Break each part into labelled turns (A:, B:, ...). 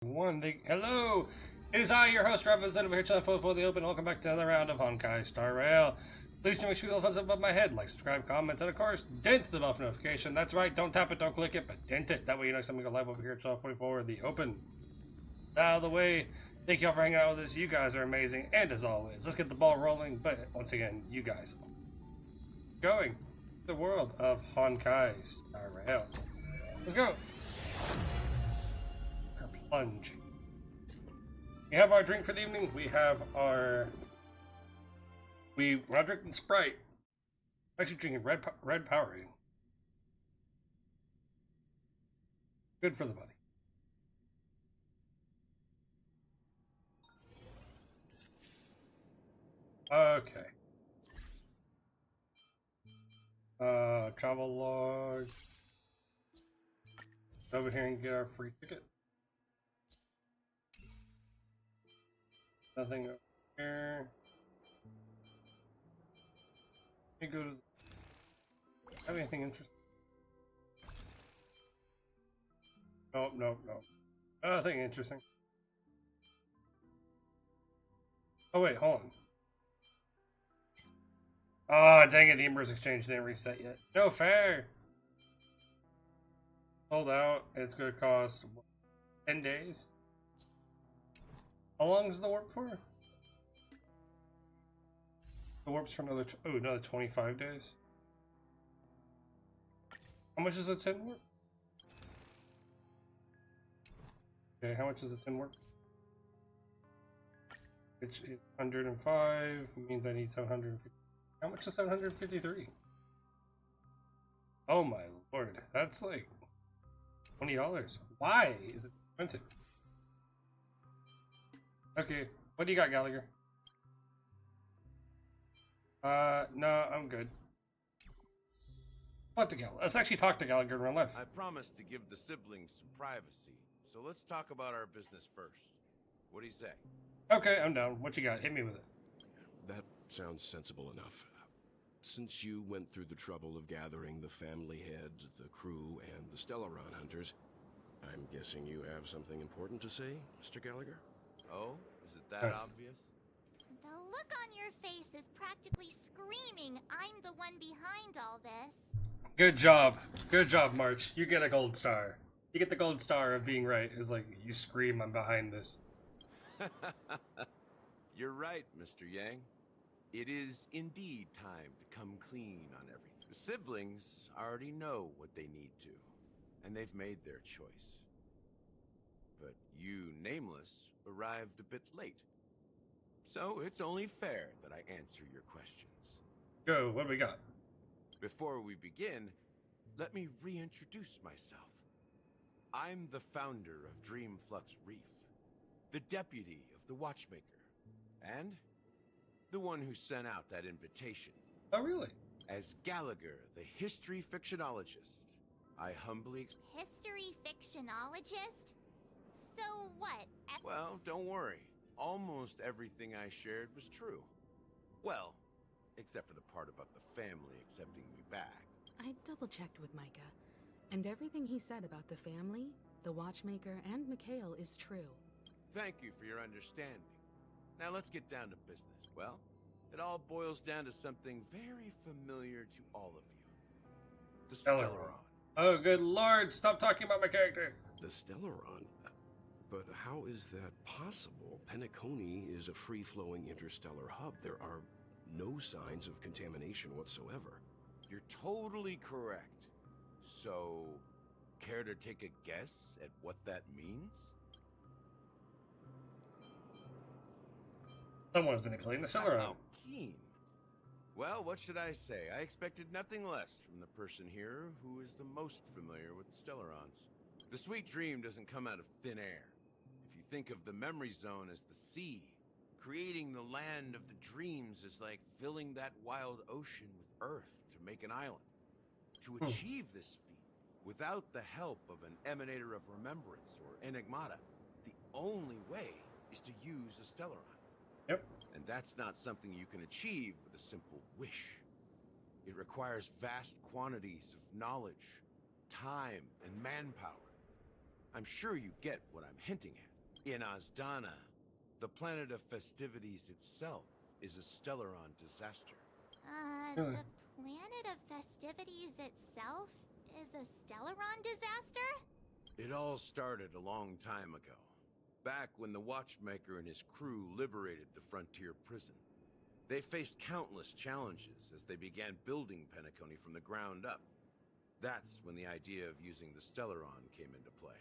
A: Hello! It is I, your host, Ravaz, over here trying to football the open. Welcome back to another round of Honkai Star Rail. Please do make sure you leave a thumbs up above my head, like, subscribe, comment, and of course, dent the bell for notification. That's right, don't tap it, don't click it, but dent it. That way you know something go live over here at 12:44, the open. Out of the way. Thank you all for hanging out with us. You guys are amazing, and as always, let's get the ball rolling. But once again, you guys going the world of Honkai Star Rail. Let's go. Plunge. We have our drink for the evening. We have our. We're not drinking Sprite. We're actually drinking red Powerade. Good for the body. Okay. Travel log. Over here and get our free ticket. Nothing over here. Let me go to. Have anything interesting? Nope, nope, nope. Nothing interesting. Oh wait, hold on. Oh, dang it, the Embers Exchange didn't reset yet. No fair! Sold out. It's gonna cost 10 days. How long is the warp for? The warp's for another 25 days. How much is the 10 warp? Okay, how much is the 10 warp? Which is 105, means I need 750. How much is 753? Oh my lord, that's like $20. Why is it expensive? Okay, what do you got, Gallagher? No, I'm good. What to Gallagher? Let's actually talk to Gallagher in real life.
B: I promised to give the siblings some privacy, so let's talk about our business first. What do you say?
A: Okay, I'm down. What you got? Hit me with it.
C: That sounds sensible enough. Since you went through the trouble of gathering the family head, the crew, and the Stellaron hunters, I'm guessing you have something important to say, Mr. Gallagher?
B: Oh, is it that obvious?
D: The look on your face is practically screaming, I'm the one behind all this.
A: Good job. Good job, March. You get a gold star. You get the gold star of being right. Is like, you scream, I'm behind this.
B: You're right, Mr. Yang. It is indeed time to come clean on everything. The siblings already know what they need to, and they've made their choice. But you, Nameless, arrived a bit late. So it's only fair that I answer your questions.
A: Go, what do we got?
B: Before we begin, let me reintroduce myself. I'm the founder of Dreamflux Reef, the deputy of the Watchmaker, and the one who sent out that invitation.
A: Oh, really?
B: As Gallagher, the history fictionologist, I humbly
D: History fictionologist? So what?
B: Well, don't worry. Almost everything I shared was true. Well, except for the part about the family accepting me back.
E: I double-checked with Micah, and everything he said about the family, the Watchmaker, and Mikhail is true.
B: Thank you for your understanding. Now let's get down to business. Well, it all boils down to something very familiar to all of you. The Stellaron.
A: Oh, good lord, stop talking about my character.
C: The Stellaron? But how is that possible? Penacony is a free-flowing interstellar hub. There are no signs of contamination whatsoever.
B: You're totally correct. So, care to take a guess at what that means?
A: Someone's manipulating the Stellaron.
B: How keen. Well, what should I say? I expected nothing less from the person here who is the most familiar with the Stellarons. The sweet dream doesn't come out of thin air. If you think of the memory zone as the sea, creating the land of the dreams is like filling that wild ocean with earth to make an island. To achieve this feat, without the help of an emanator of remembrance or enigmata, the only way is to use a Stellaron.
A: Yep.
B: And that's not something you can achieve with a simple wish. It requires vast quantities of knowledge, time, and manpower. I'm sure you get what I'm hinting at. In Azdana, the planet of festivities itself is a Stellaron disaster.
A: Really?
D: The planet of festivities itself is a Stellaron disaster?
B: It all started a long time ago, back when the Watchmaker and his crew liberated the frontier prison. They faced countless challenges as they began building Penacony from the ground up. That's when the idea of using the Stellaron came into play.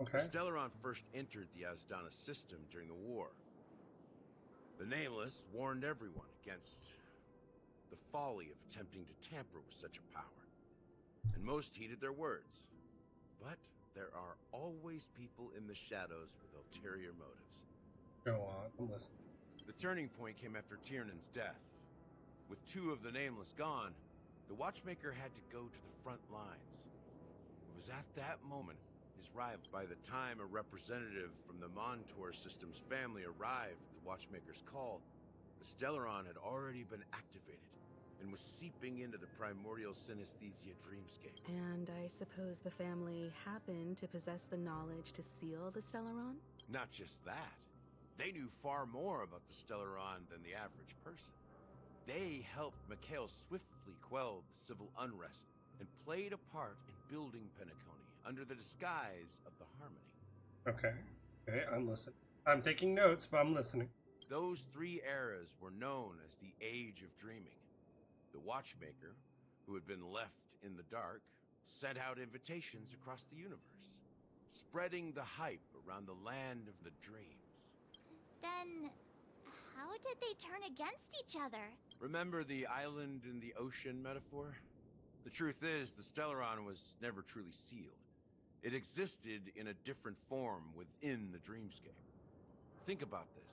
A: Okay.
B: The Stellaron first entered the Azdana system during the war. The Nameless warned everyone against the folly of attempting to tamper with such a power, and most heeded their words. But there are always people in the shadows with ulterior motives.
A: Go on. I'm listening.
B: The turning point came after Tiernan's death. With 2 of the Nameless gone, the Watchmaker had to go to the front lines. It was at that moment his rival. By the time a representative from the Montour system's family arrived at the Watchmaker's call, the Stellaron had already been activated and was seeping into the primordial synesthesia dreamscape.
E: And I suppose the family happened to possess the knowledge to seal the Stellaron?
B: Not just that. They knew far more about the Stellaron than the average person. They helped Mikhail swiftly quell the civil unrest and played a part in building Penacony under the disguise of the Harmony.
A: Okay. Okay, I'm listening. I'm taking notes, but I'm listening.
B: Those 3 eras were known as the Age of Dreaming. The Watchmaker, who had been left in the dark, sent out invitations across the universe, spreading the hype around the land of the dreams.
D: Then, how did they turn against each other?
B: Remember the island in the ocean metaphor? The truth is, the Stellaron was never truly sealed. It existed in a different form within the dreamscape. Think about this.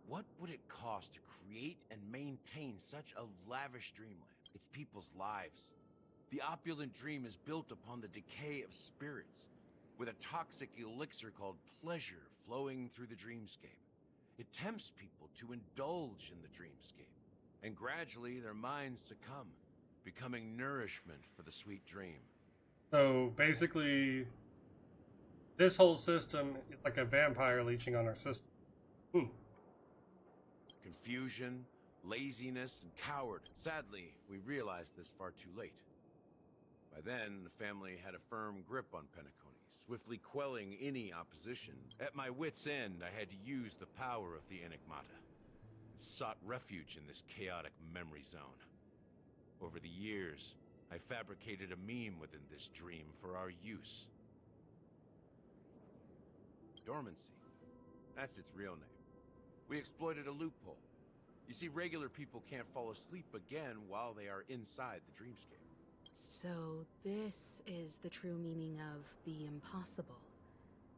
B: What would it cost to create and maintain such a lavish dreamland? It's people's lives. The opulent dream is built upon the decay of spirits, with a toxic elixir called pleasure flowing through the dreamscape. It tempts people to indulge in the dreamscape, and gradually their minds succumb, becoming nourishment for the sweet dream.
A: So basically, this whole system is like a vampire leeching on our system.
B: Confusion, laziness, and cowardice. Sadly, we realized this far too late. By then, the family had a firm grip on Penacony, swiftly quelling any opposition. At my wit's end, I had to use the power of the Enigmata, and sought refuge in this chaotic memory zone. Over the years, I fabricated a meme within this dream for our use. Dormancy. That's its real name. We exploited a loophole. You see, regular people can't fall asleep again while they are inside the dreamscape.
E: So this is the true meaning of the impossible.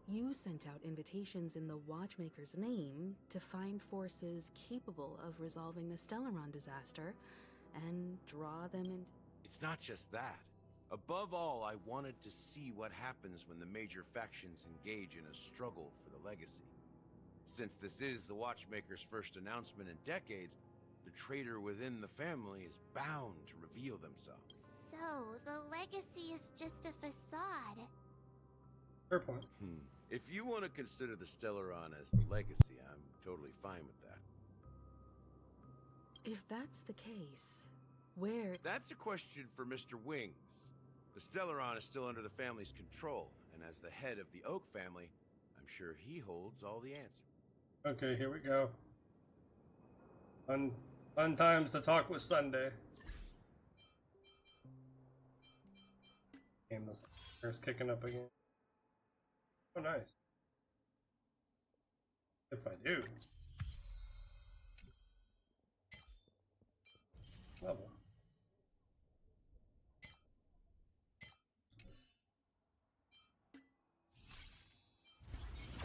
E: You sent out invitations in the Watchmaker's name to find forces capable of resolving the Stellaron disaster and draw them in.
B: It's not just that. Above all, I wanted to see what happens when the major factions engage in a struggle for the legacy. Since this is the Watchmaker's first announcement in decades, the traitor within the family is bound to reveal themselves.
D: So, the legacy is just a facade.
A: Fair point.
B: If you want to consider the Stellaron as the legacy, I'm totally fine with that.
E: If that's the case, where...
B: That's a question for Mr. Wings. The Stellaron is still under the family's control, and as the head of the Oak family, I'm sure he holds all the answers.
A: Okay, here we go. Fun times to talk with Sunday. Game was first kicking up again. Oh, nice. If I do. Level.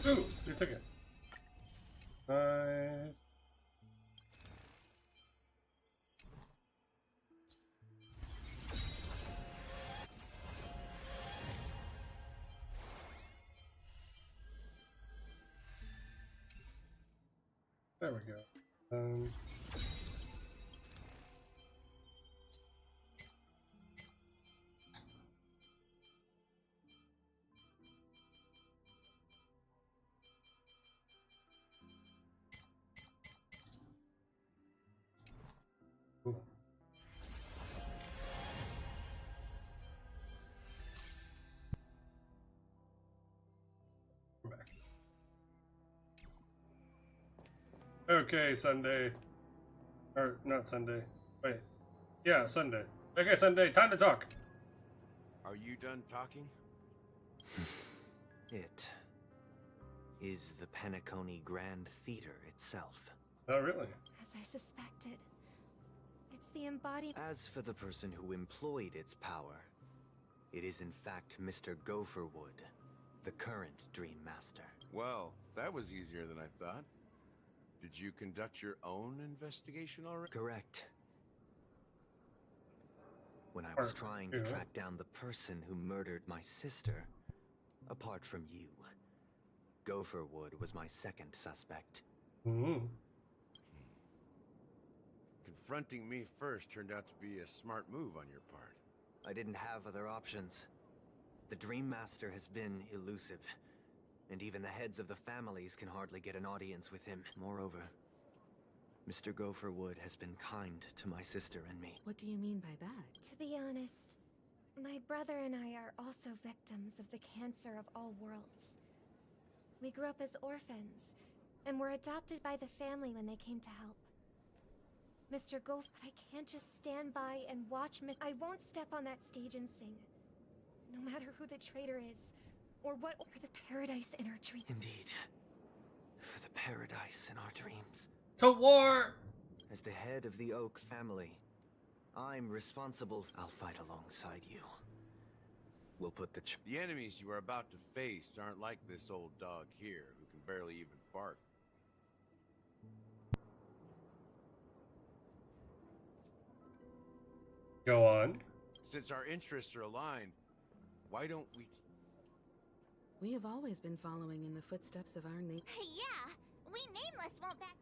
A: Ooh, they took it. Nice. There we go. Okay, Sunday. Or, not Sunday. Wait. Yeah, Sunday. Okay, Sunday, time to talk.
B: Are you done talking?
F: It is the Penacony Grand Theater itself.
A: Oh, really?
G: As I suspected. It's the embodiment.
F: As for the person who employed its power, it is in fact Mr. Gopherwood, the current Dream Master.
B: Well, that was easier than I thought. Did you conduct your own investigation already?
F: Correct. When I was trying to track down the person who murdered my sister, apart from you, Gopherwood was my second suspect.
A: Mm-hmm.
B: Confronting me first turned out to be a smart move on your part.
F: I didn't have other options. The Dream Master has been elusive, and even the heads of the families can hardly get an audience with him. Moreover, Mr. Gopherwood has been kind to my sister and me.
E: What do you mean by that?
G: To be honest, my brother and I are also victims of the cancer of all worlds. We grew up as orphans, and were adopted by the family when they came to help. Mr. But I can't just stand by and watch I won't step on that stage and sing. No matter who the traitor is, or for the paradise in our dreams.
F: Indeed. For the paradise in our dreams.
A: To war!
F: As the head of the Oak family, I'm responsible. I'll fight alongside you. We'll put the
B: enemies you are about to face aren't like this old dog here, who can barely even bark.
A: Go on.
B: Since our interests are aligned, why don't we...
E: We have always been following in the footsteps of our name.
D: Yeah, we nameless won't back.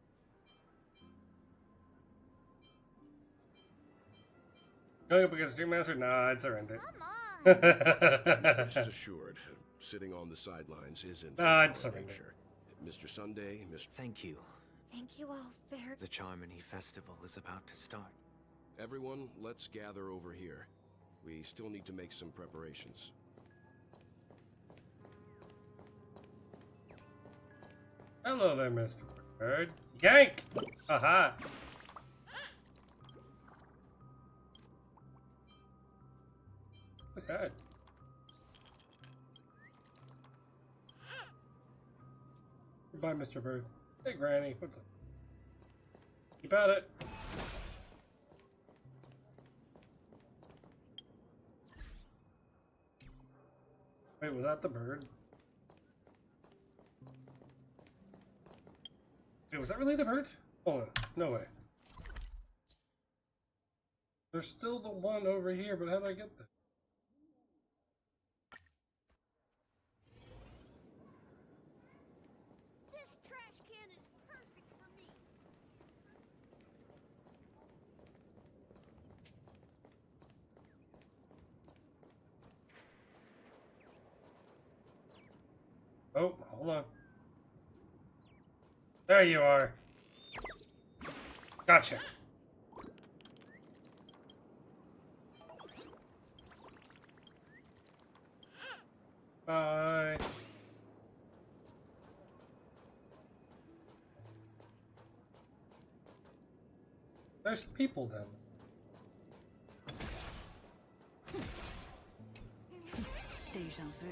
A: Going up against Dream Master? Nah, I'd surrender.
D: Come on.
C: Rest assured, sitting on the sidelines isn't
A: I'd
C: our
A: surrender.
C: nature. Mr. Sunday, Mr.
F: Thank you.
G: Thank you all very...
F: The Charmony Festival is about to start.
C: Everyone, let's gather over here. We still need to make some preparations.
A: Hello there, Mr. Bird. Yank! Aha! What's that? Goodbye, Mr. Bird. Hey, Granny. What's up? Keep at it. Wait, was that the bird? Wait, was that really the bird? Hold on. No way. There's still the one over here, but how do I get there?
D: This trash can is perfect for me.
A: Oh, hold on. There you are. Gotcha. Bye. There's people down there.
E: Deja vu.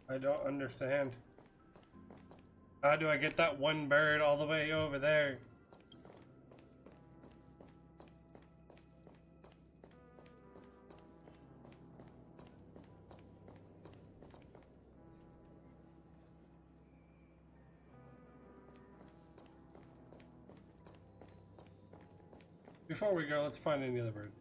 A: I don't understand. How do I get that one bird all the way over there? Before we go, let's find any other bird.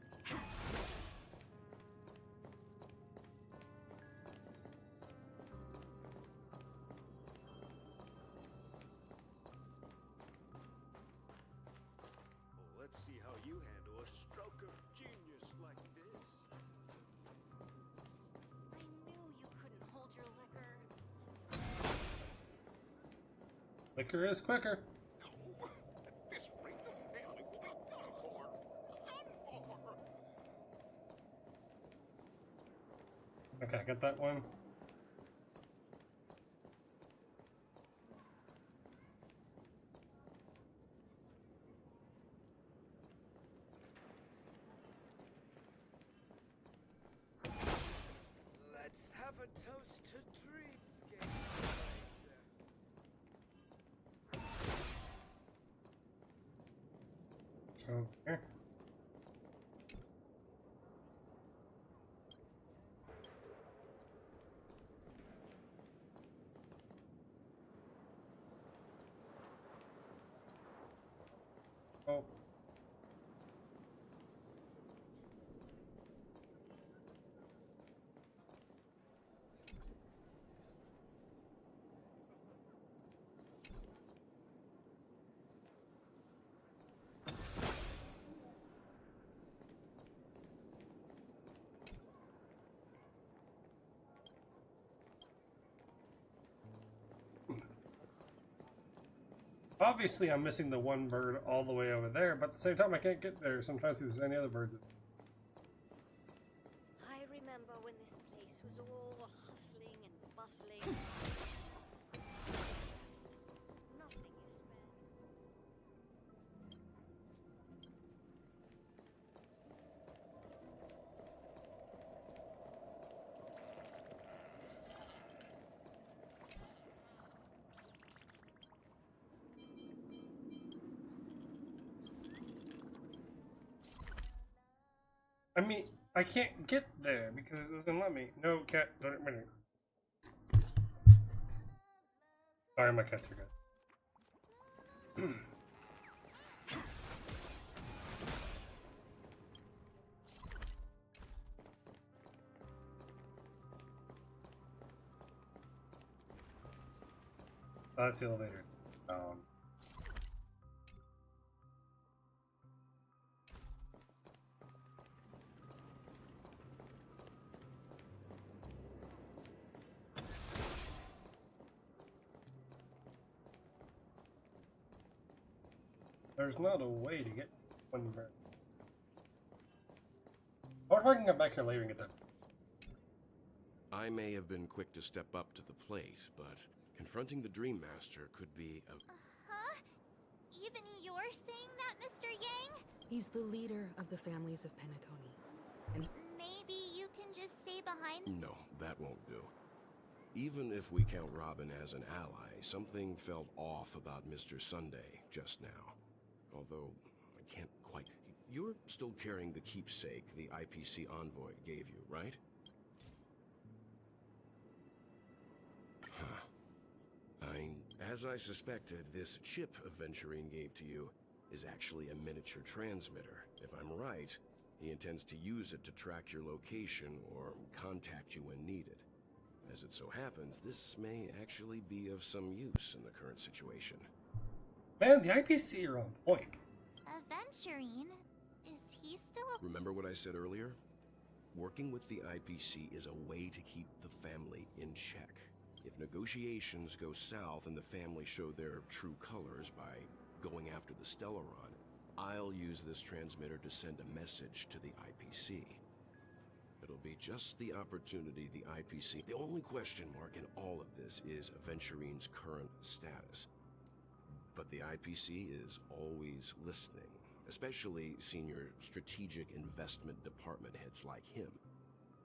H: Let's see how you handle a stroke of genius like this.
D: I knew you couldn't hold your liquor.
A: Liquor is quicker.
H: At this rate, the family will be done for. Done for.
A: Okay, I got that one.
H: Let's have a toast to dreamscape.
A: Okay. Oh. Obviously, I'm missing the one bird all the way over there, but at the same time, I can't get there, so I'm trying to see if there's any other birds.
I: I remember when this place was all hustling and bustling. Nothing is spared.
A: I mean, I can't get there because it doesn't let me. No, cat, don't minute. Sorry, my cats are good. That's the elevator. There's not a way to get one bird. I wonder if I can get back here later and get that.
C: I may have been quick to step up to the plate, but confronting the Dream Master could be a...
D: Huh? Even you're saying that, Mr. Yang?
E: He's the leader of the families of Penacony. And
D: Maybe you can just stay behind.
C: No, that won't do. Even if we count Robin as an ally, something felt off about Mr. Sunday just now. Although, I can't quite... You're still carrying the keepsake the IPC envoy gave you, right? Huh. As I suspected, this chip Aventurine gave to you is actually a miniature transmitter. If I'm right, he intends to use it to track your location or contact you when needed. As it so happens, this may actually be of some use in the current situation.
A: Man, the IPC are on point.
D: Aventurine? Is he still a...
C: Remember what I said earlier? Working with the IPC is a way to keep the family in check. If negotiations go south and the family show their true colors by going after the Stellaron, I'll use this transmitter to send a message to the IPC. It'll be just the opportunity the IPC... The only question mark in all of this is Aventurine's current status. But the IPC is always listening, especially senior strategic investment department heads like him.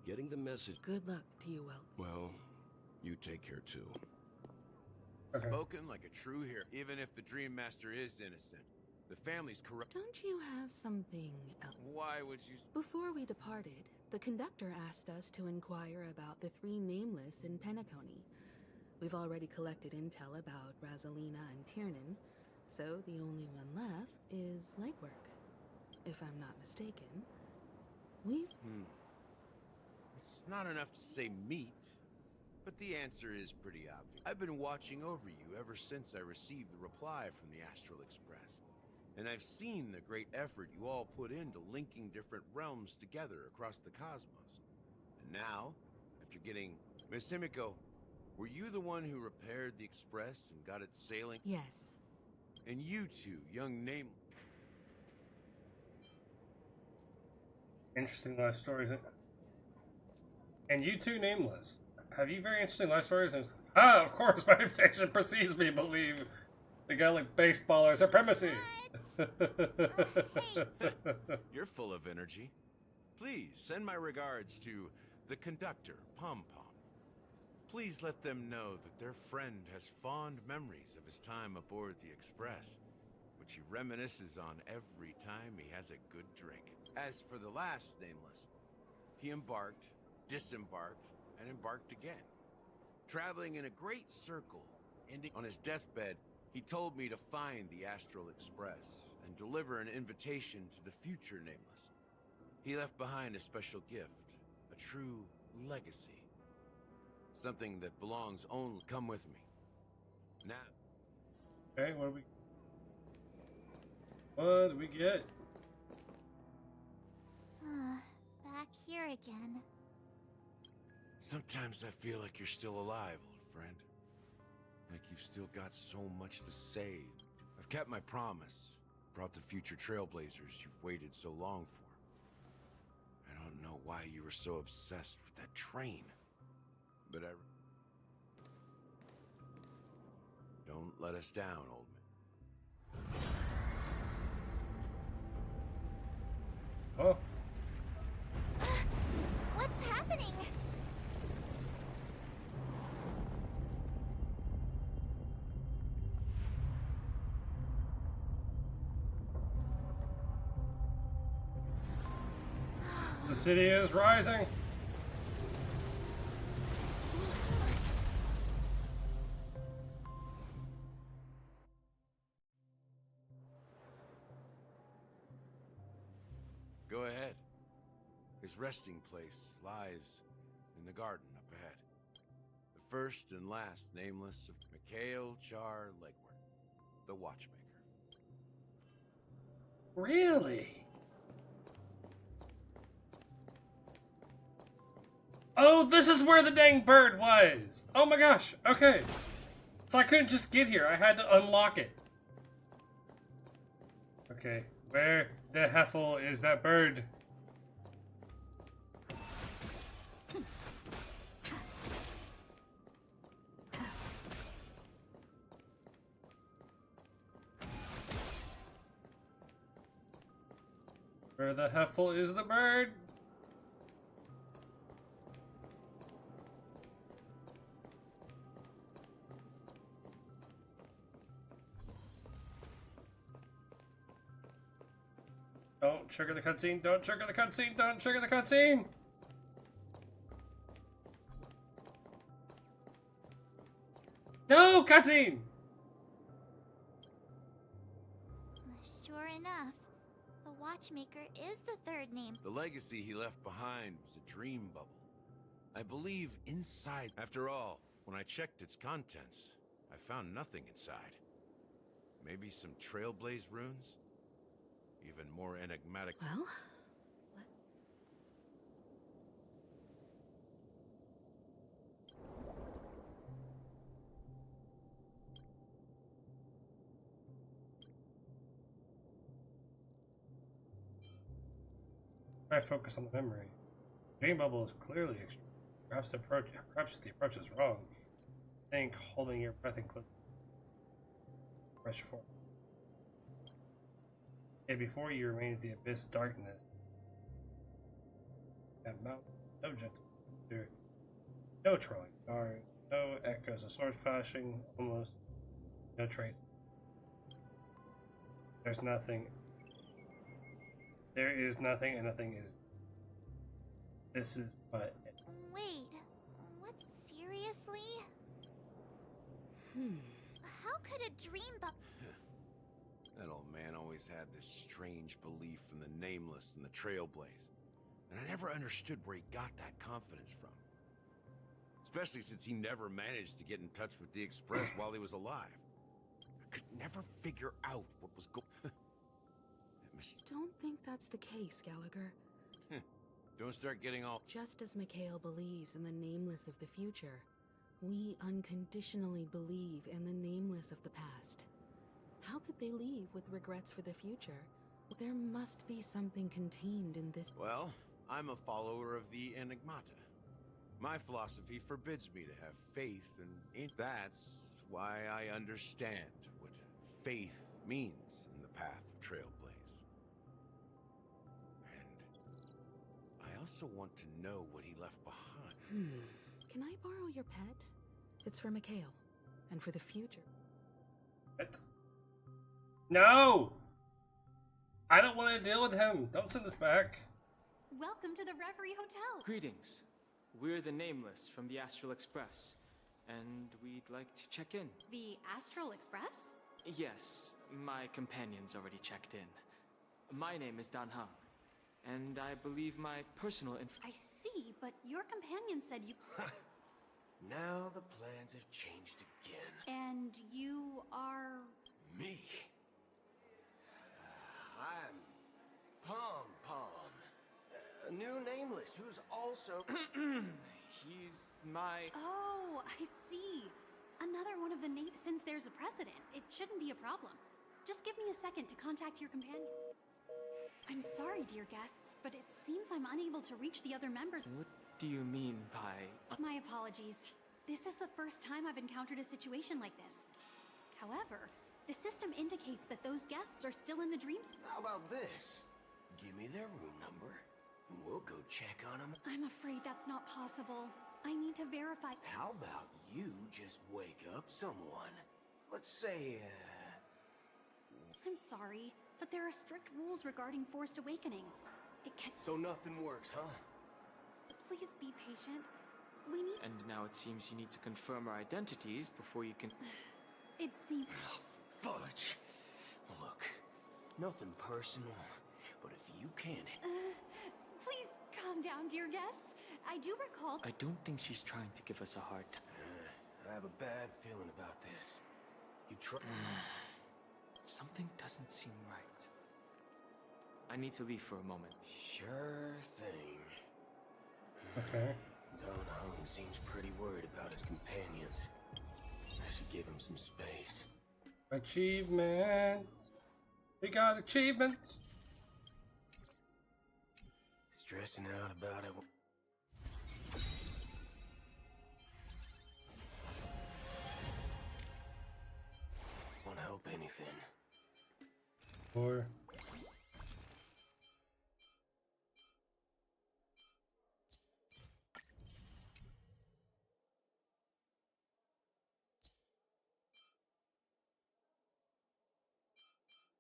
C: Getting the message...
E: good luck to you, Whelp.
C: Well, you take care too.
A: Okay.
B: Spoken like a true hero, even if the Dream Master is innocent. The family's corrupt.
E: Don't you have something else?
B: Why would you...
E: Before we departed, the conductor asked us to inquire about the 3 nameless in Penacony. We've already collected intel about Razalina and Tiernan, so the only one left is legwork. If I'm not mistaken, we've...
B: It's not enough to say meat, but the answer is pretty obvious. I've been watching over you ever since I received the reply from the Astral Express. And I've seen the great effort you all put into linking different realms together across the cosmos. And now, after getting... Miss Himiko, were you the one who repaired the Express and got it sailing?
E: Yes.
B: And you two, young name...
A: Interesting life stories. And you too, Nameless. Have you very interesting life stories? And of course, my reputation precedes me, believe. The Gaelic baseball or supremacy.
D: Hey.
B: You're full of energy. Please send my regards to the conductor, Pom Pom. Please let them know that their friend has fond memories of his time aboard the Express, which he reminisces on every time he has a good drink. As for the last Nameless, he embarked, disembarked, and embarked again, traveling in a great circle, ending on his deathbed. He told me to find the Astral Express and deliver an invitation to the future Nameless. He left behind a special gift, a true legacy. Something that belongs only. Come with me. Now.
A: Okay, what do we get?
D: Back here again.
B: Sometimes I feel like you're still alive, old friend. Like you've still got so much to say. I've kept my promise. Brought the future trailblazers you've waited so long for. I don't know why you were so obsessed with that train. But don't let us down, old man.
A: Oh.
D: What's happening?
A: The city is rising.
B: Go ahead. His resting place lies in the garden up ahead. The first and last Nameless of Mikhail Char Legward, the Watchmaker.
A: Really? Oh, this is where the dang bird was! Oh my gosh, okay. So I couldn't just get here, I had to unlock it. Okay, where the heffel is that bird? Where the heffel is the bird? Don't trigger the cutscene, don't trigger the cutscene, don't trigger the cutscene! No, cutscene!
D: Sure enough, the Watchmaker is the third name.
B: The legacy he left behind was a dream bubble. I believe inside. After all, when I checked its contents, I found nothing inside. Maybe some Trailblaze runes? Even more enigmatic.
E: Well,
A: I focus on the memory. Dream bubble is clearly extreme. Perhaps the approach is wrong. Think, holding your breath and click. Press forward. And before you remains the abyss of darkness. And mountain, no gentle, no trolling, no echoes of sword flashing, almost no trace. There's nothing. There is nothing, and nothing is. This is but.
D: Wait, what? Seriously? How could a dream bubble?
B: That old man always had this strange belief in the Nameless and the Trailblaze. And I never understood where he got that confidence from. Especially since he never managed to get in touch with the Express while he was alive. I could never figure out what was going on.
E: don't think that's the case, Gallagher.
B: Don't start getting all...
E: Just as Mikhail believes in the Nameless of the future, we unconditionally believe in the Nameless of the past. How could they leave with regrets for the future? There must be something contained in this...
B: Well, I'm a follower of the Enigmata. My philosophy forbids me to have faith in. That's why I understand what faith means in the path of Trailblaze. And I also want to know what he left behind.
E: Can I borrow your pet? It's for Mikhail, and for the future.
A: What? No! I don't want to deal with him. Don't send this back.
J: Welcome to the Reverie Hotel.
K: Greetings. We're the Nameless from the Astral Express, and we'd like to check in.
J: The Astral Express?
K: Yes, my companion's already checked in. My name is Dan Hung, and I believe my personal
J: I see, but your companion said you...
L: Now the plans have changed again.
J: And you are...
L: Me? I'm Pom Pom. A new Nameless who's also...
K: He's my...
J: Oh, I see. Another one of the since there's a precedent, it shouldn't be a problem. Just give me a second to contact your companion. I'm sorry, dear guests, but it seems I'm unable to reach the other members.
K: What do you mean by...
J: My apologies. This is the first time I've encountered a situation like this. However, the system indicates that those guests are still in the dreams.
L: How about this? Give me their room number, and we'll go check on them.
J: I'm afraid that's not possible. I need to verify.
L: How about you just wake up someone? Let's say,
J: I'm sorry, but there are strict rules regarding forced awakening. It can...
L: So nothing works, huh?
J: Please be patient. We need...
K: And now it seems you need to confirm our identities before you can...
J: It seems...
L: Oh, fudge. Look, nothing personal, but if you can't...
J: Please calm down, dear guests. I do recall...
K: I don't think she's trying to give us a hard time.
L: I have a bad feeling about this. You try...
K: Something doesn't seem right. I need to leave for a moment.
L: Sure thing.
A: Okay.
L: Don Hung seems pretty worried about his companions. I should give him some space.
A: Achievements. We got achievements.
L: Stressing out about it. Won't help anything.
A: Or...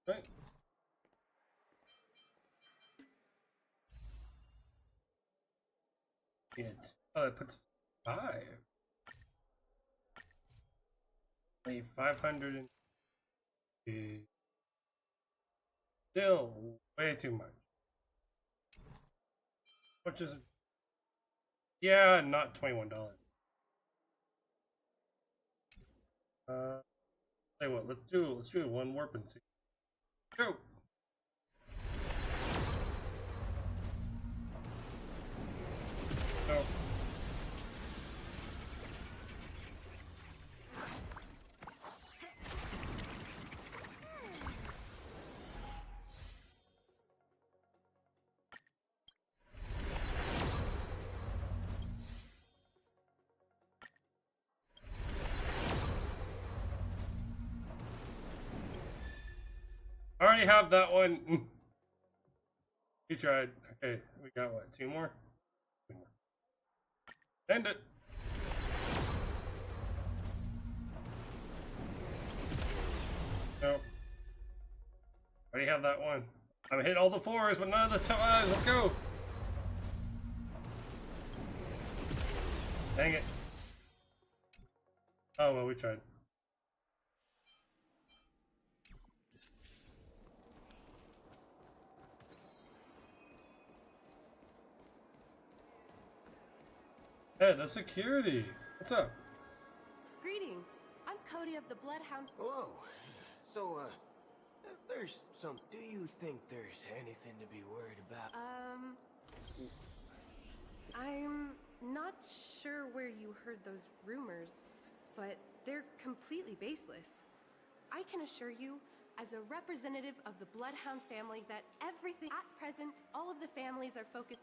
A: Right. Oh, it puts 5. Only 500 and... Still way too much. What is it? Yeah, not $21. Say what? Let's do one warp and see. Go. No. I already have that one. We tried. Okay, we got what? 2 more? 2 more. End it. No. Already have that one. I've hit all the 4s, but none of the 5s. Let's go. Dang it. Oh, well, we tried. Head of security. What's up?
M: Greetings. I'm Cody of the Bloodhound.
L: Hello. So, there's some... Do you think there's anything to be worried about?
M: I'm not sure where you heard those rumors, but they're completely baseless. I can assure you, as a representative of the Bloodhound family, that everything... At present, all of the families are focused...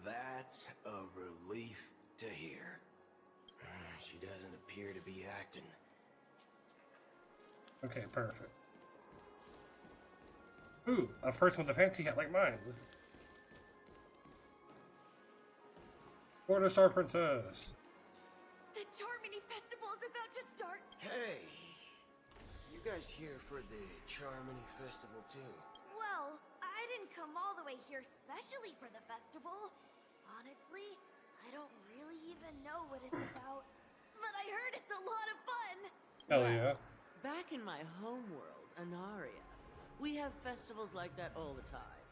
L: That's a relief to hear. She doesn't appear to be acting.
A: Okay, perfect. Ooh, a person with a fancy hat like mine. Quarter Star Princess.
N: The Charmony Festival is about to start.
L: Hey, you guys here for the Charmony Festival too?
N: Well, I didn't come all the way here specially for the festival. Honestly, I don't really even know what it's about. But I heard it's a lot of fun.
A: Hell yeah.
O: Back in my homeworld, Anaria, we have festivals like that all the time.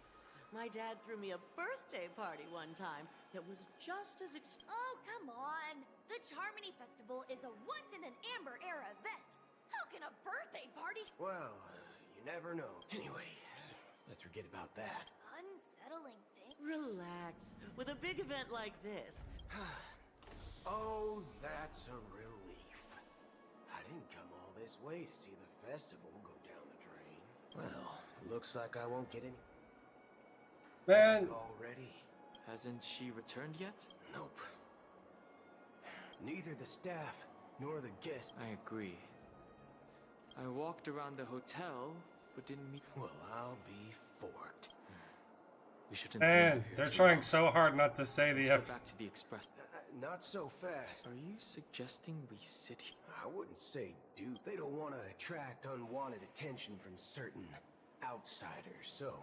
O: My dad threw me a birthday party one time that was just as
N: Oh, come on! The Charmony Festival is a once-in-an-amber era event. How can a birthday party...
L: Well, you never know. Anyway, let's forget about that.
N: Unsettling thing.
O: Relax. With a big event like this.
L: Oh, that's a relief. I didn't come all this way to see the festival go down the drain. Well, looks like I won't get any...
A: Man.
L: Already.
K: Hasn't she returned yet?
L: Nope. Neither the staff nor the guests.
K: I agree. I walked around the hotel, but didn't meet...
L: Well, I'll be forked.
K: We shouldn't
A: Man,
K: linger here
A: they're
K: too
A: trying
K: long.
A: so hard not to say the
K: Let's
A: F.
K: go back to the express.
L: Not so fast.
K: Are you suggesting we sit here?
L: I wouldn't say do. They don't want to attract unwanted attention from certain outsiders, so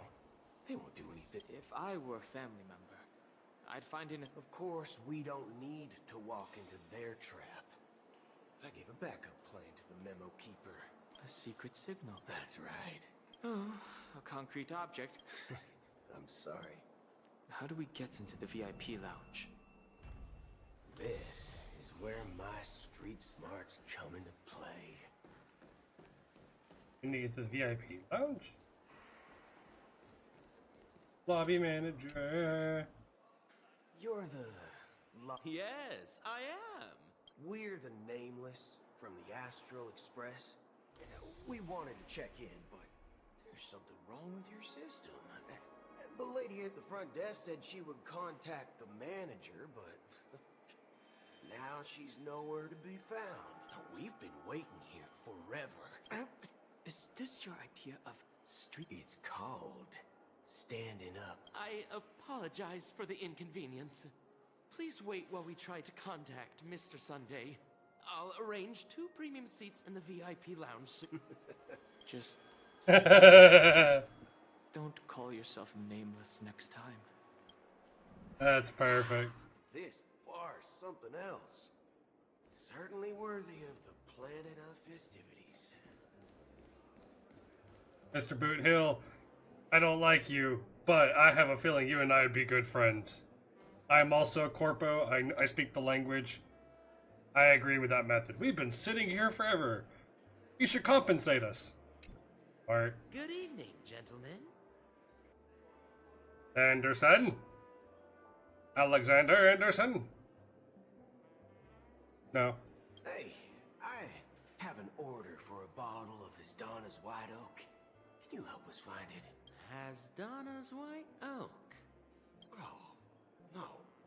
L: they won't do anything.
K: If I were a family member, I'd find in
L: Of course, we don't need to walk into their trap. I gave a backup plan to the memo keeper.
K: a secret signal.
L: That's right.
K: Oh, a concrete object.
L: I'm sorry.
K: How do we get into the VIP lounge?
L: This is where my street smarts come into play.
A: We need to get to the VIP lounge. Lobby manager.
L: You're the...
P: Yes, I am.
L: We're the Nameless from the Astral Express. We wanted to check in, but there's something wrong with your system. The lady at the front desk said she would contact the manager, but now she's nowhere to be found. We've been waiting here forever.
K: Is this your idea of street?
L: It's called standing up.
P: I apologize for the inconvenience. Please wait while we try to contact Mr. Sunday. I'll arrange 2 premium seats in the VIP lounge soon.
K: Just don't call yourself Nameless next time.
A: That's perfect.
L: This bar's something else. Certainly worthy of the planet of festivities.
A: Mr. Boot Hill, I don't like you, but I have a feeling you and I would be good friends. I'm also a corpo. I speak the language. I agree with that method. We've been sitting here forever. You should compensate us. Art.
P: Good evening, gentlemen.
A: Anderson? Alexander Anderson? No.
L: Hey, I have an order for a bottle of His Donna's White Oak. Can you help us find it?
P: Has Donna's White Oak?
L: Oh, no.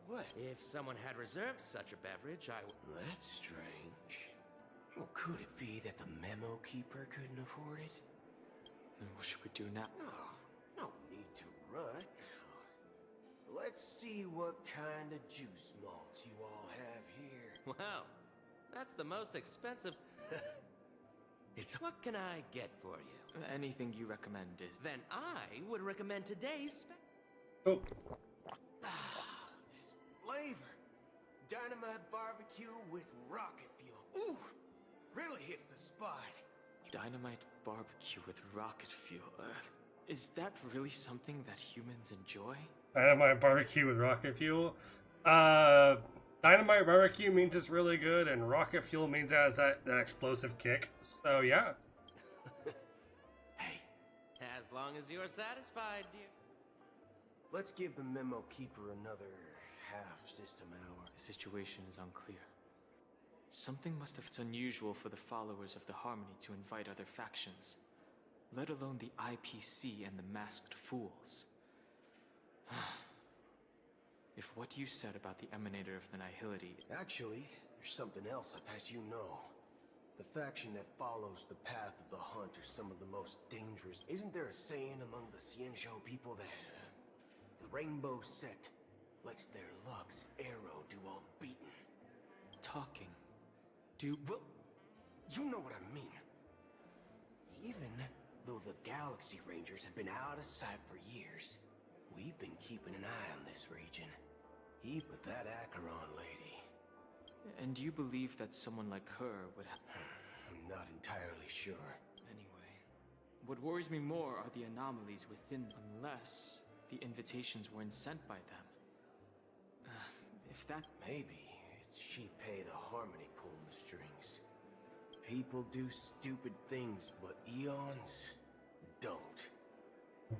L: What?
P: If someone had reserved such a beverage, I would...
L: That's strange. Well, could it be that the memo keeper couldn't afford it?
K: What should we do now?
L: No need to run. Let's see what kind of juice malts you all have here.
P: Wow, that's the most expensive... What can I get for you?
K: Anything you recommend is...
P: Then I would recommend today's...
A: Oh.
L: This flavor. Dynamite barbecue with rocket fuel. Ooh, really hits the spot.
K: Dynamite barbecue with rocket fuel. Is that really something that humans enjoy?
A: Dynamite barbecue with rocket fuel? Dynamite barbecue means it's really good, and rocket fuel means it has that explosive kick. So, yeah.
L: Hey.
P: As long as you're satisfied, dear.
L: Let's give the memo keeper another half-system hour.
K: The situation is unclear. Something must have been unusual for the followers of the Harmony to invite other factions, let alone the IPC and the Masked Fools. If what you said about the Emanator of the Nihility...
L: Actually, there's something else I pass you know. The faction that follows the path of the hunt are some of the most dangerous. Isn't there a saying among the Xianzhou people that the Rainbow Sect lets their luck's arrow do all the beating?
K: Talking.
L: Well, you know what I mean. Even though the Galaxy Rangers have been out of sight for years, we've been keeping an eye on this region. Even with that Acheron lady.
K: And you believe that someone like her would have...
L: I'm not entirely sure.
K: Anyway, what worries me more are the anomalies within them, unless the invitations weren't sent by them. If that...
L: Maybe it's Shipei the Harmony pulling the strings. People do stupid things, but Eons don't.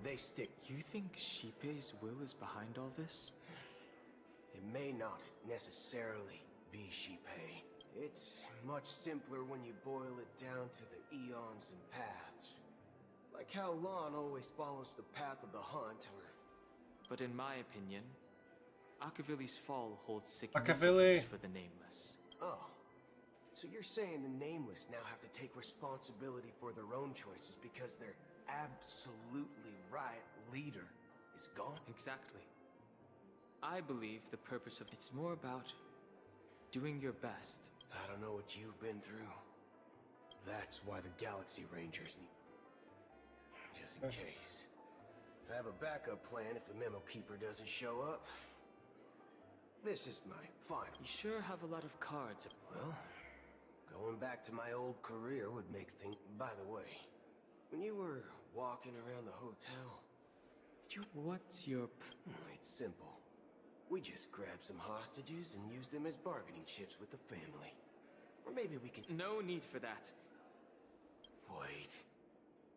L: They stick.
K: You think Shipei's will is behind all this?
L: It may not necessarily be Shipei. It's much simpler when you boil it down to the eons and paths. Like how Lon always follows the path of the hunt, or...
K: But in my opinion, Akavili's fall holds
A: Akavili.
K: significance for the Nameless.
L: Oh. So you're saying the Nameless now have to take responsibility for their own choices because their absolutely right leader is gone?
K: Exactly. I believe the purpose of it's more about doing your best.
L: I don't know what you've been through. That's why the Galaxy Rangers need... Just in case. I have a backup plan if the Memo Keeper doesn't show up. This is my final...
K: You sure have a lot of cards.
L: Well, going back to my old career would make things... By the way, when you were walking around the hotel...
K: What's your...
L: It's simple. We just grab some hostages and use them as bargaining chips with the family. Or maybe we can...
K: No need for that.
L: Wait.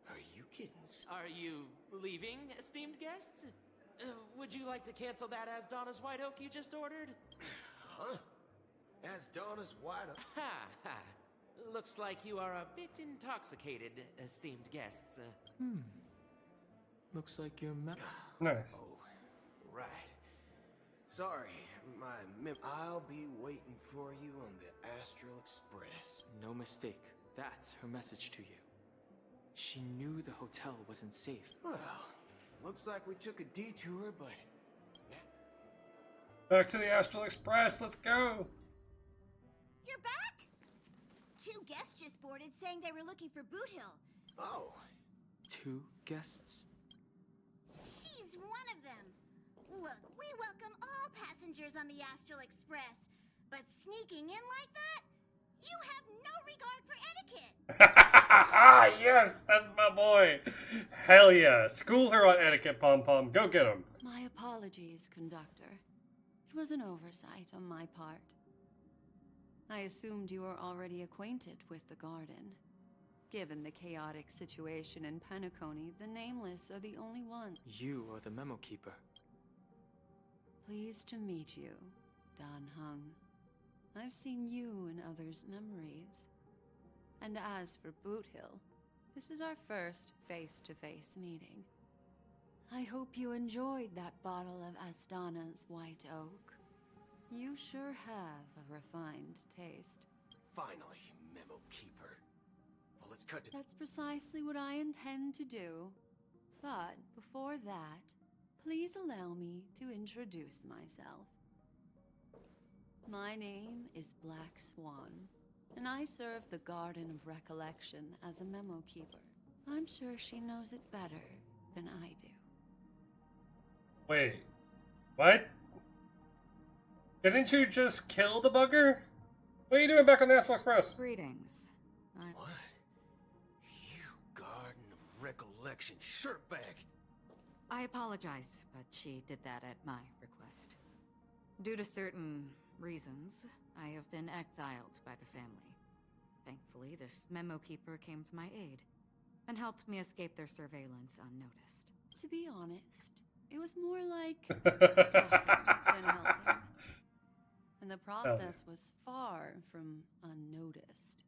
L: Are you kidding?
P: Are you leaving, esteemed guests? Would you like to cancel that Asdana's White Oak you just ordered?
L: Huh? Asdana's White Oak?
P: Ha ha. Looks like you are a bit intoxicated, esteemed guests.
K: Looks like you're
A: Nice.
L: Oh, right. Sorry, I'll be waiting for you on the Astral Express.
K: No mistake. That's her message to you. She knew the hotel wasn't safe.
L: Well, looks like we took a detour, but...
A: Back to the Astral Express, let's go!
N: You're back? 2 guests just boarded saying they were looking for Boot Hill.
L: Oh.
K: 2 guests?
N: She's one of them. Look, we welcome all passengers on the Astral Express, but sneaking in like that? You have no regard for etiquette.
A: Yes, that's my boy. Hell yeah. School her on etiquette, Pom Pom. Go get him.
Q: My apologies, conductor. It was an oversight on my part. I assumed you were already acquainted with the garden. Given the chaotic situation in Penacony, the Nameless are the only ones.
K: You are the Memo Keeper.
Q: Pleased to meet you, Dan Hung. I've seen you in others' memories. And as for Boot Hill, this is our first face-to-face meeting. I hope you enjoyed that bottle of Astana's White Oak. You sure have a refined taste.
L: Finally, Memo Keeper. Well, let's cut to...
Q: That's precisely what I intend to do. But before that, please allow me to introduce myself. My name is Black Swan, and I serve the Garden of Recollection as a Memo Keeper. I'm sure she knows it better than I do.
A: Wait, what? Didn't you just kill the bugger? What are you doing back on the Astral Express?
Q: Greetings.
L: What? You Garden of Recollection shirtbag!
R: I apologize, but she did that at my request. Due to certain reasons, I have been exiled by the family. Thankfully, this Memo Keeper came to my aid and helped me escape their surveillance unnoticed.
Q: To be honest, it was more like stalking than helping. And the process was far from unnoticed.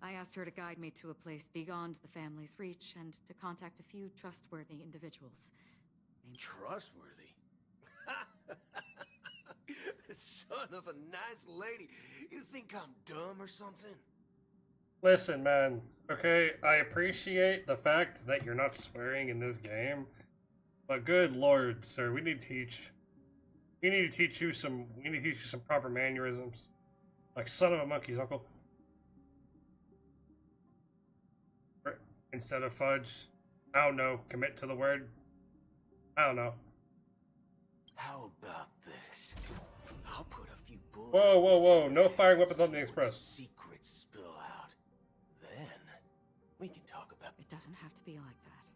R: I asked her to guide me to a place beyond the family's reach and to contact a few trustworthy individuals.
L: Trustworthy? Son of a nice lady. You think I'm dumb or something?
A: Listen, man. Okay, I appreciate the fact that you're not swearing in this game, but good lord, sir, we need to teach you some proper mannerisms. Like son of a monkey's uncle. Instead of fudge. I don't know, commit to the word. I don't know.
L: How about this? I'll put a few bullets.
A: Whoa, whoa, whoa, no firing weapons on the express.
L: Secrets spill out. Then we can talk about
R: It doesn't have to be like that.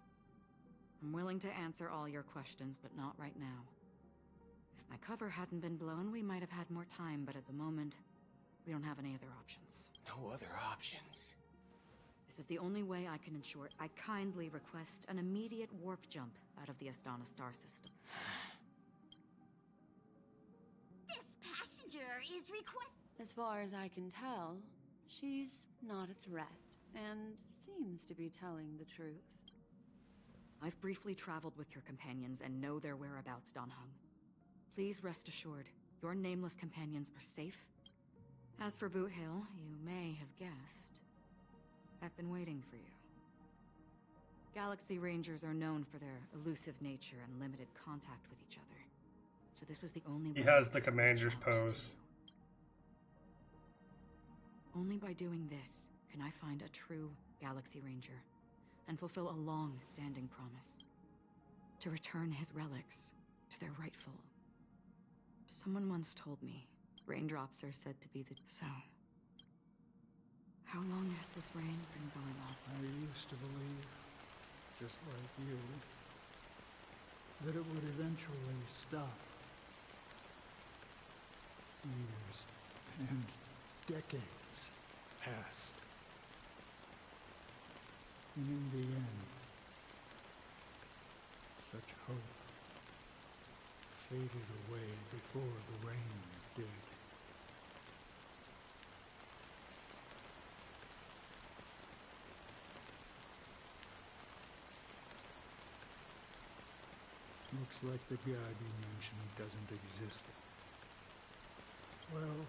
R: I'm willing to answer all your questions, but not right now. If my cover hadn't been blown, we might have had more time, but at the moment, we don't have any other options.
L: no other options.
R: This is the only way I can ensure. I kindly request an immediate warp jump out of the Astana star system.
N: This passenger is
Q: As far as I can tell, she's not a threat, and seems to be telling the truth.
R: I've briefly traveled with your companions and know their whereabouts, Don Hung. Please rest assured, your nameless companions are safe. As for Boot Hill, you may have guessed. I've been waiting for you. Galaxy Rangers are known for their elusive nature and limited contact with each other. So this was the only way.
A: He has the commander's pose.
R: Only by doing this can I find a true Galaxy Ranger and fulfill a long-standing promise. To return his relics to their rightful. Someone once told me, raindrops are said to be the... So... How long has this rain been going on?
S: I used to believe, just like you, that it would eventually stop. Years and decades passed. And in the end, such hope faded away before the rain did. Looks like the God you mentioned doesn't exist. Well,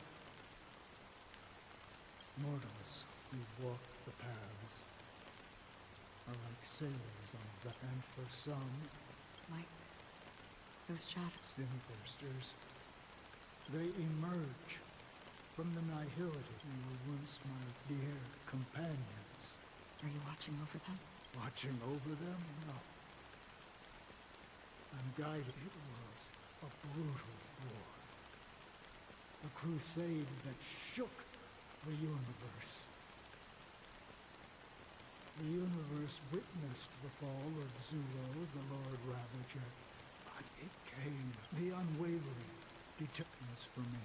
S: mortals who walk the paths are like sailors on the... And for some...
R: Like those shadows.
S: Sin-thirsters. They emerge from the nihility who were once my dear companions.
R: Are you watching over them?
S: Watching over them? No. I'm guided. It was a brutal war. A crusade that shook the universe. The universe witnessed the fall of Zulo, the Lord Ravager, but it came, the unwavering deterrence for me.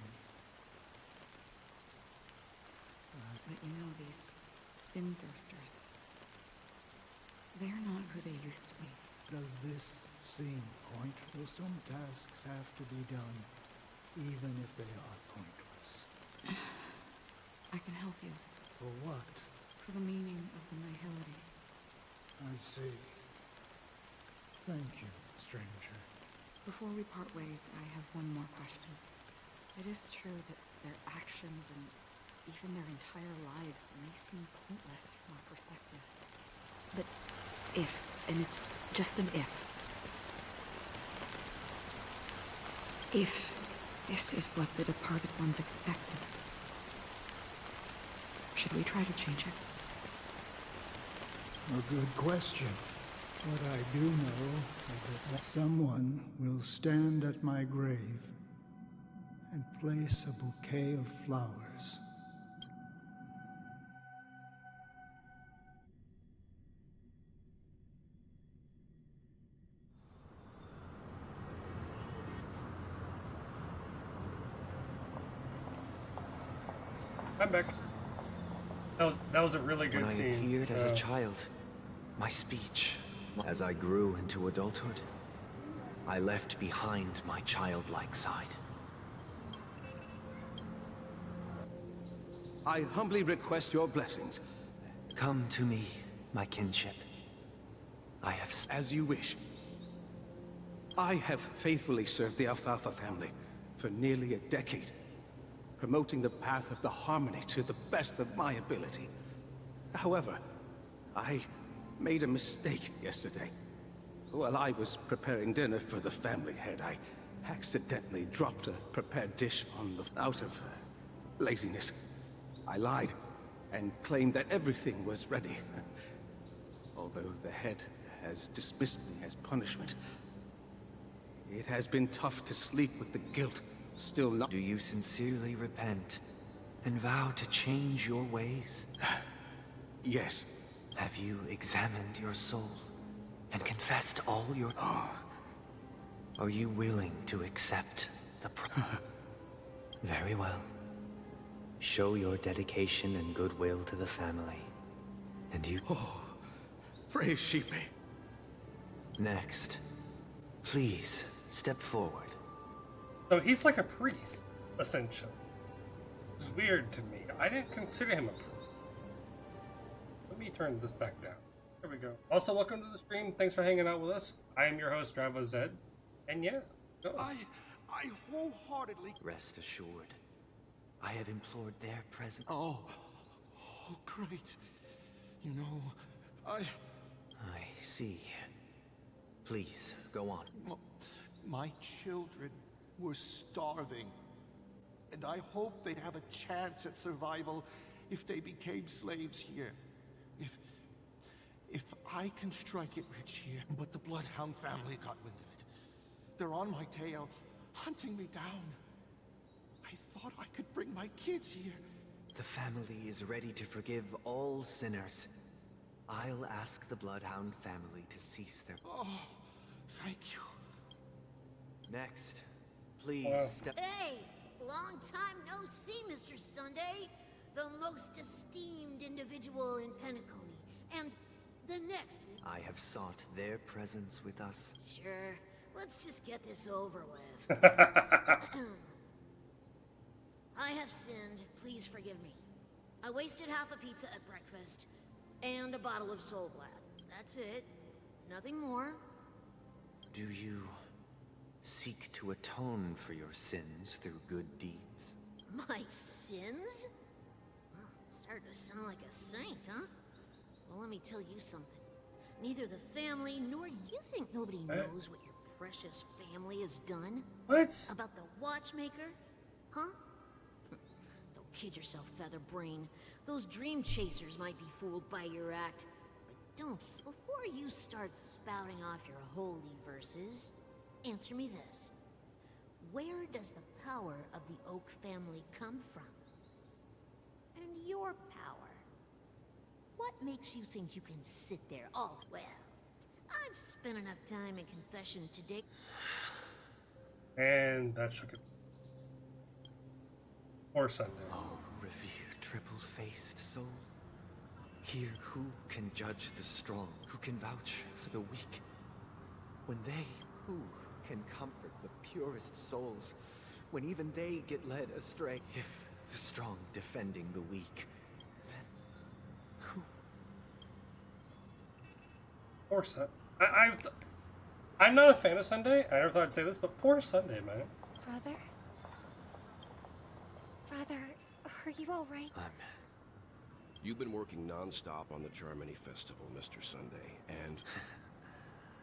R: But you know, these sin-thirsters, they're not who they used to be.
S: Does this seem pointless? Some tasks have to be done, even if they are pointless.
R: I can help you.
S: For what?
R: For the meaning of the nihility.
S: I see. Thank you, stranger.
R: Before we part ways, I have one more question. It is true that their actions and even their entire lives may seem pointless from our perspective. But if, and it's just an if this is what the departed ones expected, should we try to change it?
S: A good question. What I do know is that someone will stand at my grave and place a bouquet of flowers.
A: I'm back. That was a really good
F: when
A: scene.
F: I appeared as a child, my speech, as I grew into adulthood, I left behind my childlike side.
T: I humbly request your blessings.
F: Come to me, my kinship. I have...
T: As you wish. I have faithfully served the Alfalfa family for nearly a decade, promoting the path of the harmony to the best of my ability. However, I made a mistake yesterday. While I was preparing dinner for the family head, I accidentally dropped a prepared dish on the... Out of laziness, I lied and claimed that everything was ready. Although the head has dismissed me as punishment, it has been tough to sleep with the guilt still not...
F: Do you sincerely repent and vow to change your ways?
T: Yes.
F: Have you examined your soul and confessed all your... Are you willing to accept the... Very well. Show your dedication and goodwill to the family. And you...
T: Praise Sheepy.
F: Next. Please, step forward.
A: So he's like a priest, essentially. It's weird to me. I didn't consider him a priest. Let me turn this back down. There we go. Also, welcome to the stream. Thanks for hanging out with us. I am your host, Ravaz. And yeah, go.
F: I wholeheartedly... Rest assured. I have implored their presence.
U: Oh, great. You know, I
F: see. Please, go on.
U: My children were starving, and I hoped they'd have a chance at survival if they became slaves here. If I can strike it rich here, but the Bloodhound family got wind of it. They're on my tail, hunting me down. I thought I could bring my kids here.
F: The family is ready to forgive all sinners. I'll ask the Bloodhound family to cease their...
U: Oh, thank you.
F: Next, please step...
N: Hey! Long time no see, Mr. Sunday. The most esteemed individual in Penacony. And the next...
F: I have sought their presence with us.
N: Sure. Let's just get this over with. I have sinned. Please forgive me. I wasted half a pizza at breakfast. And a bottle of Soul Glad. That's it. Nothing more.
F: Do you seek to atone for your sins through good deeds?
N: My sins? Well, starting to sound like a saint, huh? Well, let me tell you something. Neither the family nor you think nobody knows what your precious family has done.
A: What? About
N: the watchmaker? Huh? Don't kid yourself, Featherbrain. Those dream chasers might be fooled by your act. But don't, before you start spouting off your holy verses, answer me this. Where does the power of the Oak family come from? And your power? What makes you think you can sit there? Oh, well, I've spent enough time in confession today.
A: And that shook it. Or Sunday.
F: Oh, revered triple-faced soul. Here, who can judge the strong? Who can vouch for the weak? When they, who can comfort the purest souls? When even they get led astray? If the strong defending the weak, then who?
A: Poor Sunday. I'm not a fan of Sunday. I never thought I'd say this, but poor Sunday, man.
G: Brother? Brother, are you alright?
C: You've been working non-stop on the Charmony Festival, Mr. Sunday, and...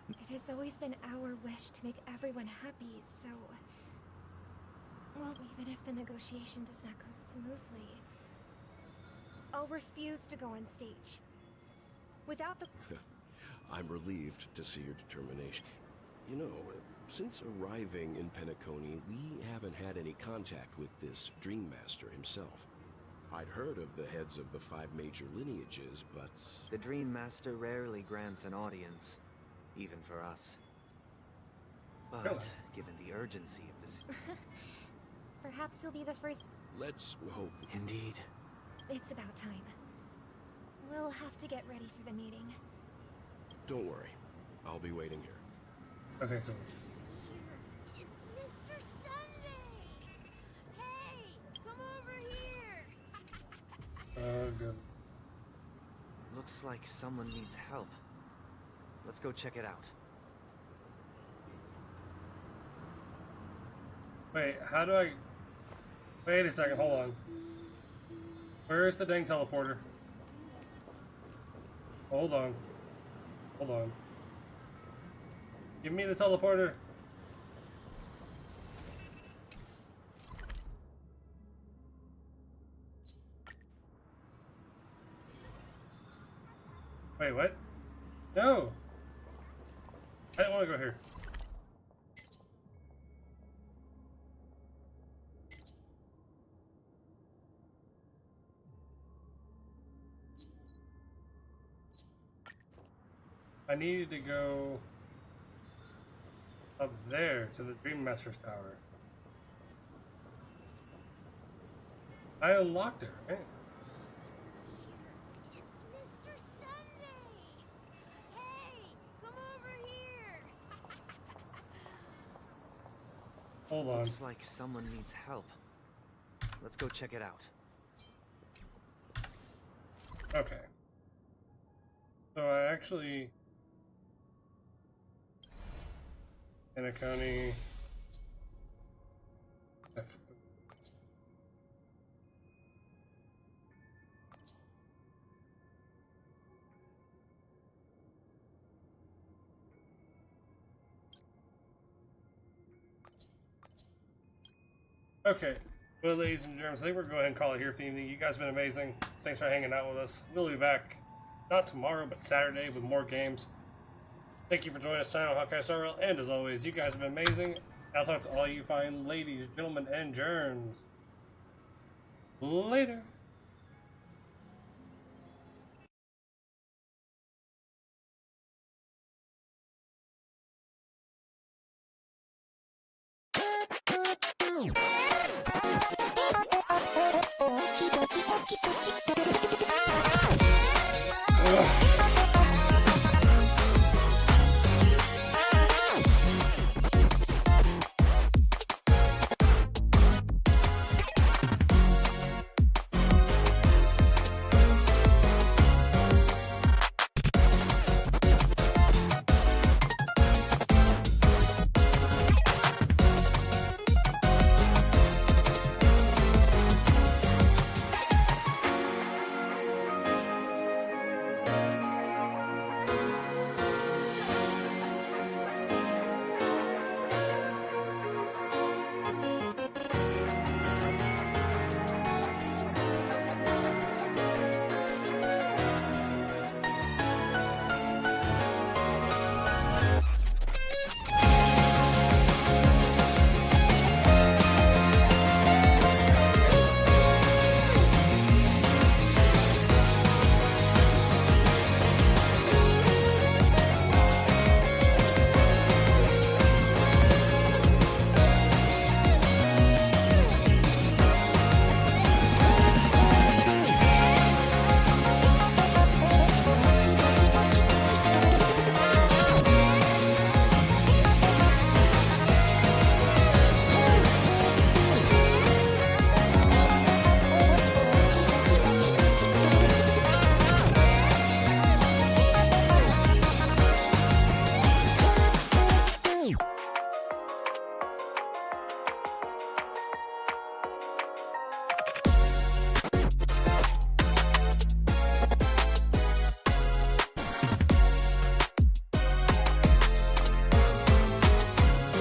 G: It has always been our wish to make everyone happy, so... Well, even if the negotiation does not go smoothly, I'll refuse to go on stage. Without the...
C: I'm relieved to see your determination. You know, since arriving in Penacony, we haven't had any contact with this Dream Master himself. I'd heard of the heads of the 5 major lineages, but...
F: The Dream Master rarely grants an audience, even for us. But, given the urgency of this...
G: Perhaps he'll be the first...
C: Let's hope.
F: Indeed.
G: It's about time. We'll have to get ready for the meeting.
C: Don't worry. I'll be waiting here.
A: Okay, cool.
N: It's Mr. Sunday! Hey, come over here!
A: Good.
F: Looks like someone needs help. Let's go check it out.
A: Wait, how do I... Wait a second, hold on. Where is the dang teleporter? Hold on. Hold on. Give me the teleporter. Wait, what? No! I don't want to go here. I needed to go up there to the Dream Master's Tower. I unlocked it, right?
D: It's Mr. Sunday! Hey, come over here!
A: Hold on.
F: Looks like someone needs help. Let's go check it out.
A: Okay. So I actually... Inaconi... Okay, well, ladies and germs, I think we're going to go ahead and call it here for the evening. You guys have been amazing. Thanks for hanging out with us. We'll be back, not tomorrow, but Saturday with more games. Thank you for joining us tonight on Honkai Star Rail, and as always, you guys have been amazing. I'll talk to all you fine ladies, gentlemen, and germs. Later.